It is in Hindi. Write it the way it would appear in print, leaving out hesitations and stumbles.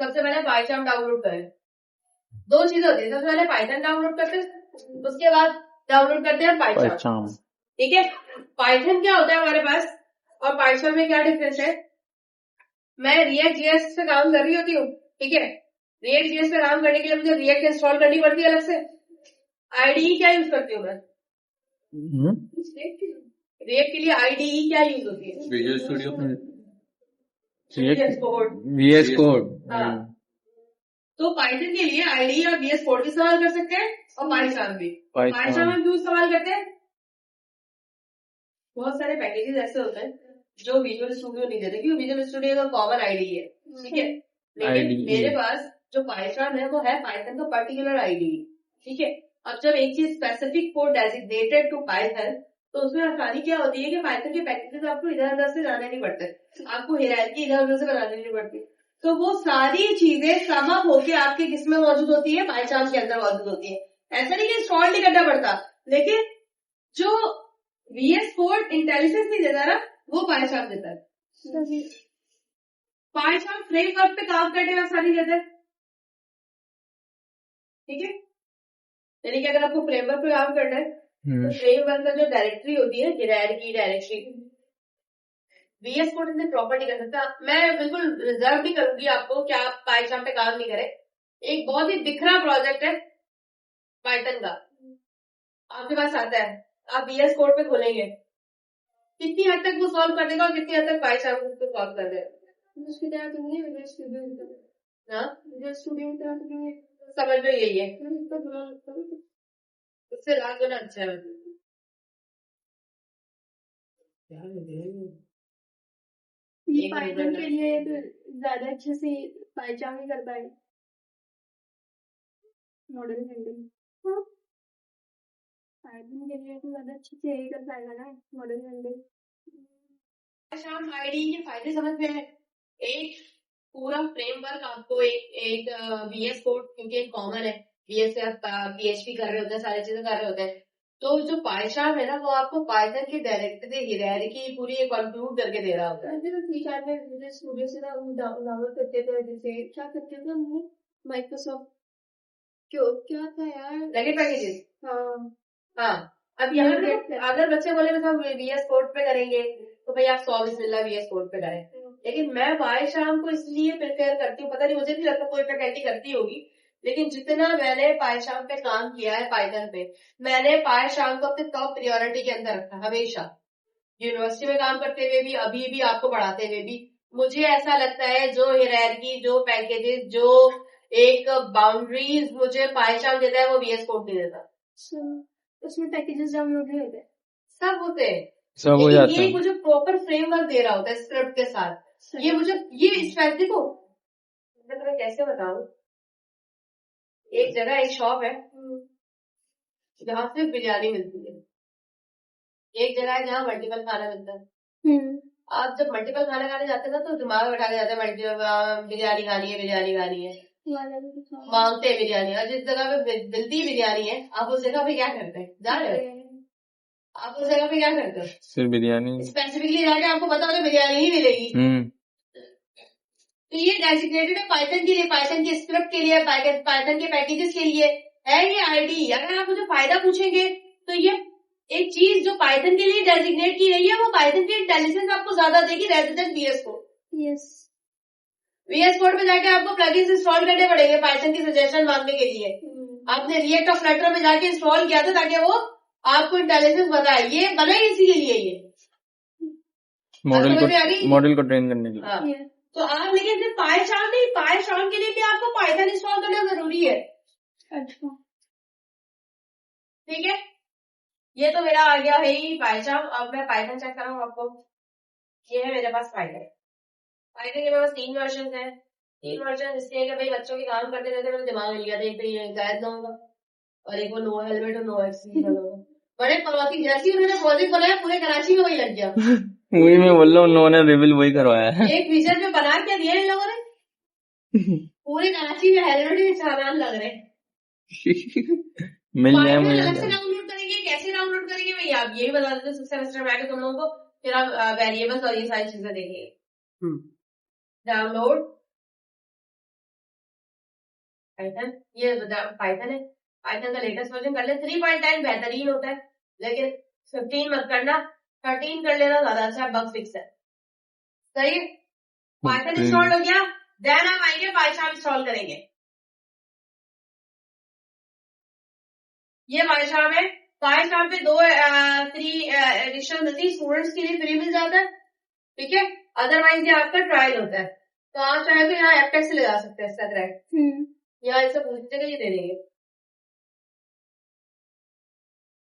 सबसे पहले पाइथन डाउनलोड करें। दो चीजें होती है, सबसे पहले पाइथन डाउनलोड करते हैं, उसके बाद डाउनलोड करते हैं पाइथन। ठीक है, पाइथन क्या होता है हमारे पास और पाइथन में क्या डिफरेंस है। मैं रिएक्ट जेएस पे काम कर रही होती हूँ, ठीक है, रिएक्ट जेएस पे काम करने के लिए मुझे रिएक्ट इंस्टॉल करनी पड़ती है अलग से। आईडीई क्या यूज करती हूँ मैं, रिएक्ट के लिए आईडीई क्या यूज होती है, विजुअल स्टूडियो, VS कोड। हाँ, तो पाइथन के लिए आईडीई और VS कोड भी इस्तेमाल कर सकते हैं और पाइथन भी। पाइथन में क्यों इस्तेमाल करते हैं, बहुत सारे पैकेजेस ऐसे होते हैं जो विजुअल स्टूडियो नहीं देते, क्योंकि विजुअल स्टूडियो का कॉमन आईडी है, ठीक है, लेकिन मेरे पास जो पाइथन है वो है पाइथन का पर्टिकुलर आईडी, ठीक है। अब जब एक चीज specific code designated to Python, तो उसमें आसानी क्या होती है कि पाइथन के पैकेजेस आपको इधर उधर से जाने नहीं पड़ते, आपको हायरार्की इधर उधर से बनानी नहीं पड़ती, तो वो सारी चीजें सम अप होके आपके किसमें मौजूद होती है, पाइथन के अंदर मौजूद होती है। ऐसा नहीं कि इंस्टॉल नहीं करना पड़ता, लेकिन जो VS कोड इंटेलिजेंस नहीं देता ना, वो पाइथन देता है। पाइथन फ्रेमवर्क पे काम करने में आसानी देता है, ठीक है, यानी कि अगर आपको फ्रेमवर्क पे काम करना है तो फ्रेमवर्क में जो डायरेक्टरी होती है, हायरार्की डायरेक्टरी, VS कोड इनसे प्रॉपर नहीं कर सकता। मैं बिल्कुल रिजर्व नहीं करूंगी आपको कि आप पाइथन पे काम नहीं करें। एक बहुत ही बिखरा प्रोजेक्ट है पाइथन का, आपके पास आता है, आप VS कोड पे खोलेंगे, कितनी हद तक वो सॉल्व कर देगा और कितनी हद तक पाइथन उसको सॉल्व कर देगा। उसकी तरह तो नहीं है विजुअल स्टूडियो, हाँ विजुअल स्टूडियो की तरह तो नहीं है, समझ लो यही है, उससे लाख गुना अच्छा है। ये पाइथन के लिए ज्यादा अच्छे से पाइथन ही कर पाए मॉडल हैंडलिंग, पाइथन के लिए तो ज्यादा अच्छे से यही कर पाएगा ना मॉडल हैंडलिंग। शाम आईडी के फायदे समझ में है, एक पूरा फ्रेमवर्क आपको एक VS कोड, क्योंकि एक कॉमन है, VS से आप PHP कर रहे होते हैं, सारी चीजें कर रहे होते हैं, तो जो पाइथन है ना वो आपको पाइथन की डायरेक्टरी हायरार्की पूरी कंक्लूड करके दे रहा होता है। तो ठीक है, मैं विजुअल स्टूडियो से डाउनलोड करते थे, जैसे क्या करते थे हम माइक्रोसॉफ्ट क्या था यार, लगेट पैकेजेस। हाँ, अब यहाँ अगर बच्चे बोले हम VS कोड पे करेंगे तो भाई आप 100 बिस्मिल्लाह VS कोड पे करें, लेकिन मैं पाइथन को इसलिए प्रिपेयर करती हूँ, पता नहीं मुझे नहीं लगता कोई फैकल्टी करती होगी, लेकिन जितना मैंने पाइथन पे काम किया है, पाइथन पे मैंने पाइथन को अपने टॉप प्रायोरिटी के अंदर रखा हमेशा, यूनिवर्सिटी में काम करते हुए भी, अभी भी आपको पढ़ाते हुए भी। मुझे ऐसा लगता है जो हायरार्की, जो पैकेजेस, जो एक बाउंड्रीज मुझे पाइथन देता है वो VS कोड नहीं देता। उसमें पैकेजेस डाउनलोड नहीं होते, सब होते हैं, सब हो जाता है, ये मुझे प्रॉपर फ्रेमवर्क दे रहा होता है स्क्रिप्ट के साथ, ये मुझे ये स्पेसिफिक हो, मैं तुम्हें कैसे बताऊं। एक जगह एक शॉप है जहाँ सिर्फ बिरयानी मिलती है, एक जगह है जहाँ मल्टीपल खाना मिलता है। आप जब मल्टीपल खाना खाने जाते हैं ना तो दिमाग बैठा के जाते हैं, बिरयानी खानी है, बिरयानी खानी है, मांगते हैं बिरयानी, और जिस जगह पे मिलती बिरयानी है आप उस जगह पे क्या करते हैं, जा रहे हो आप उस जगह पे क्या करते हो, सिर्फ बिरयानी स्पेसिफिकली जाके आपको पता होता है बिरयानी ही मिलेगी। तो ये डेजिग्नेटेड है पाइथन के लिए, पाइथन के स्क्रिप्ट के लिए, पाइथन के पैकेजेस के लिए है ये आईडी। अगर आप मुझे फायदा पूछेंगे तो ये एक चीज जो पाइथन के लिए डेजिग्नेट की गई है वो पाइथन की इंटेलिजेंस आपको ज्यादा देगी rather than VS code. Yes, VS code में जाके आपको प्लगइन्स इंस्टॉल करने पड़ेंगे पाइथन की सजेशन मांगने के लिए। आपने रिएक्ट और फ्लटर में जाके इंस्टॉल किया था ताकि वो आपको इंटेलिजेंस बताए, ये बना ही इसी के लिए, ये मॉडल को ट्रेन करने के लिए। हाँ, तो आप लेकिन सिर्फ पाइथन नहीं, पाइथन के लिए भी आपको पाइथन इंस्टॉल करना जरूरी है। अच्छा, ठीक है, ये तो मेरा आ गया है ही पाइथन। अब मैं पाइथन चेक कर रहा हूँ आपको, ये है मेरे पास पाइथन। पाइथन के मेरे पास 3 वर्जन है, 3 वर्जन इसलिए कि भाई बच्चों के काम करते रहते मेरे दिमाग में लिया था, एक तो ये गायद ना होगा और एक वो नो हेलमेट और नो एक्सीडेंट होगा। बड़े प्रवासी जैसे ही उन्होंने प्रोजेक्ट बनाया पूरे कराची में वही लग गया। वही मैं बोल रहा हूँ, उन्होंने रिविल वही करवाया है। एक विजन में बना क्या दिया इन लोगों ने, पूरे कराची में हेलमेट भी चालान लग रहे। मिल जाए मुझे। अलग से डाउनलोड करेंगे, कैसे डाउनलोड करेंगे भाई आप यही बता देते सेमेस्टर में आके तुम लोगों को, फिर आप वेरिएबल्स और ये सारी चीजें देखेंगे। डाउनलोड पाइथन, ये पाइथन है, पाइथन का लेटेस्ट वर्जन कर ले। 3.10 बेहतरीन होता है, लेकिन 15 मत करना, 13 कर लेना ज्यादा अच्छा, बग फिक्स है। सही है, पाइथन इंस्टॉल हो गया, देन हम आएंगे पाइथन इंस्टॉल करेंगे। ये पाइथन है, पाइथन पे 2 फ्री एडिशन होती है, स्टूडेंट्स के लिए फ्री मिल जाता है, ठीक है। अदरवाइज ये आपका ट्रायल होता है, तो आप चाहे तो यहाँ एपटेक्स से लगा सकते हैं इसका क्रेडिट, यहाँ इसे पूछते ये दे देंगे।